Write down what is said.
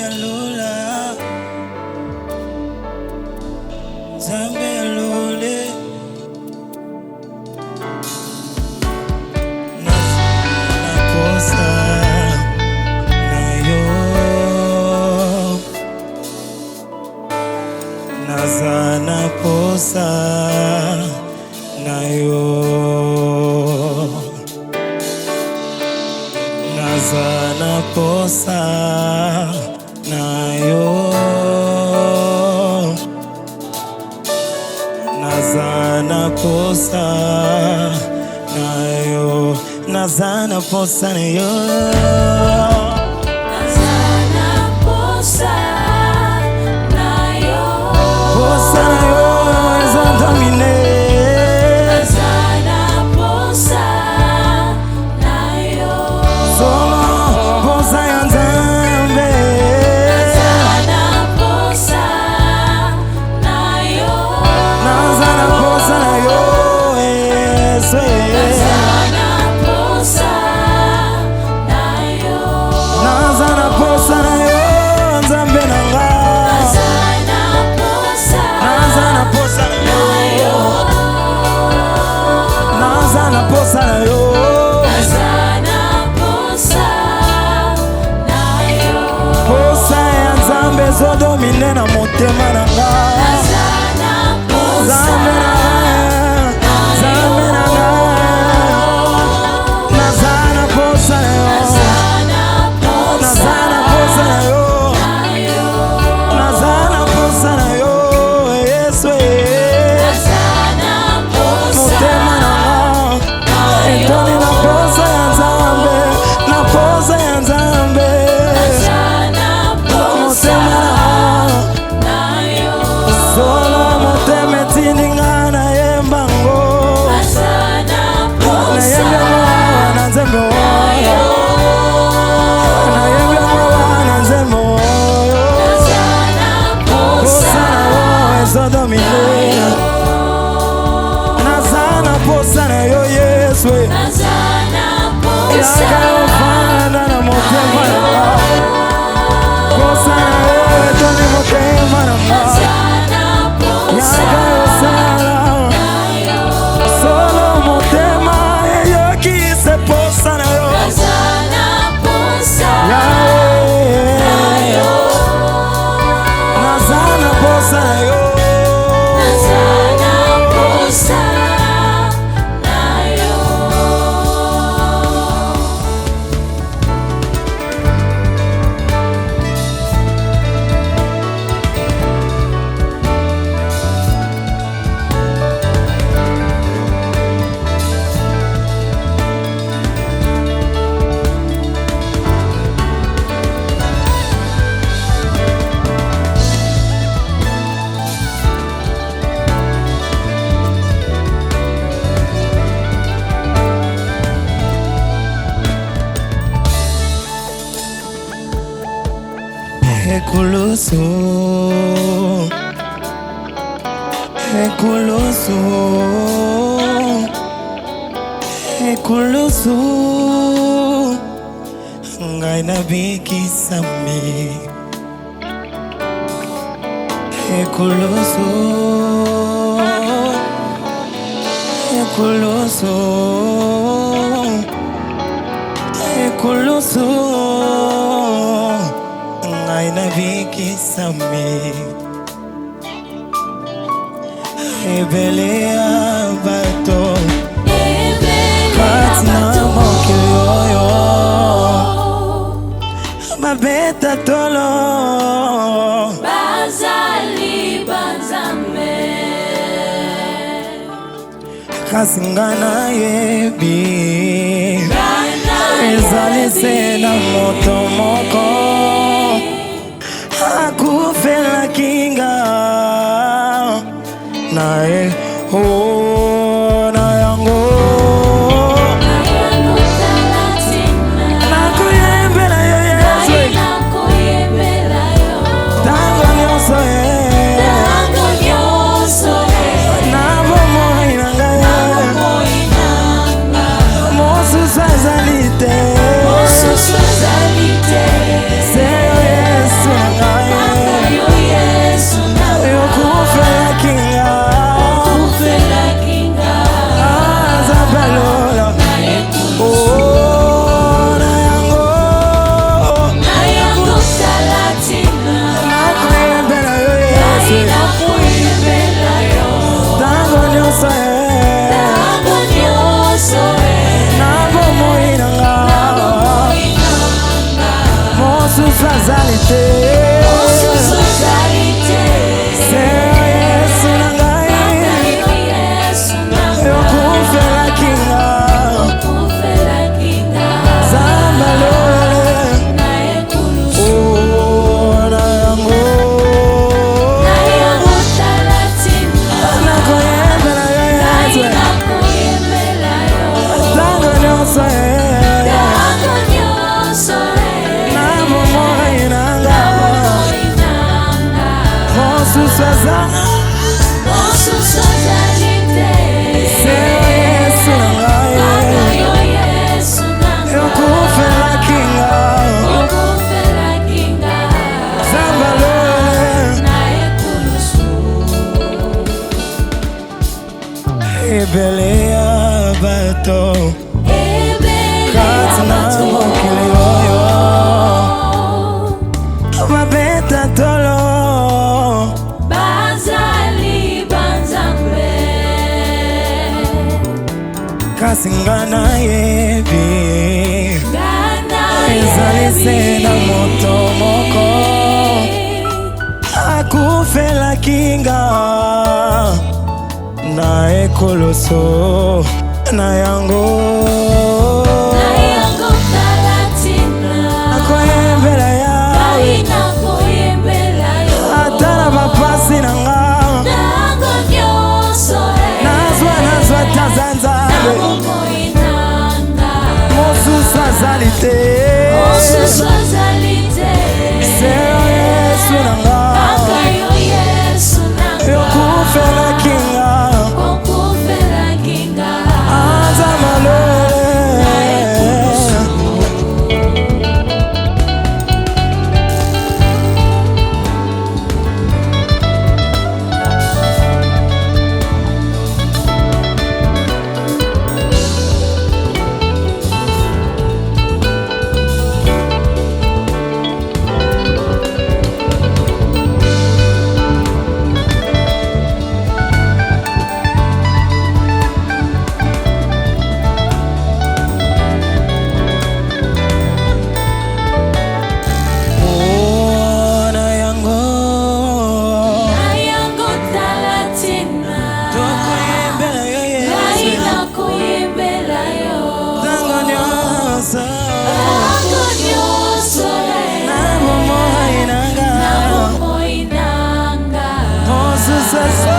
alula, Nzambe alule. Naposa na yo, nazana posa na yo, nazana posa na yo, nazana posa na yo, nazana posa na yo, nazana posa na yo, posa na yo ezodomine. nazana posa na yo, Solo posa ya Nzambe, nazana posa na yo, nazana posa na yo, Yesu. nazana posa na yo, Nazana posa na yo, Nzambe nanga. nazana posa Nazana posa na yo, nazana posa na yo, nazana posa na yo, posa ya Nzambe ezodomine na motema nanga. nazana posa Nzambe nanga, Nzambe nanga, nazana posa na yo, nazana posa nazana posa na yo, na yo, nazana posa na yo, Yesu. nazana posa Motema nanga, etoni na posa ya Nzambe, na posa ya Nzambe. nazana posa Motema nanga, na yo, solo motema etindinga na yembango, nazana na posa yembango na Nzambe na oyo, yo, na yembango na Nzambe oyo, nazana posa posa na yo ezodomine. Nazana posa na yo, Yesu. nazana posa Yaka ofanda na motema nanga, posa na yo etoni motema nanga. nazana posa Yaka osala, na yo, solo motema eyoki se posa na yo, nazana posa Yahweh. na yo, Nazana posa na yo, nazana posa na yo. ekulusu, ekulusu, ekulusu, ngai nabikisami. Ekulusu, ekulusu, ekulusu, ngai nabikisami. Ebele ya bato kati na mokili oyo, babeta tolo Bazali banzambe, kasi nga nayebi Bana ezali se na moto moko akufelaki nga na ye na yango Ayano talatina, nakuyembela yo Yesu Ayako yebela yo, ntango nyonso ye Tango nyonso ye, na bomoi na ngai Moinanga, mosusu azali te Mosusu azali te, se yo Yesu Ebelea bato Katina mokili oyo Babeta tolo Bazali banzambe Kasi ngana yebi Ezali sena moto moko Akufela kinga Na ekoloso na yango talatina Akoyembela ya Baina koyembela yo Atala bapasi nanga Nango nyoso Nazwa tazanzabe Nango moinanga Mosusu azalite Mosusu azalite Seyo Yesu nanga Akayo Yesu nanga Yokufela kinga Okufela kinga Azamale Jesus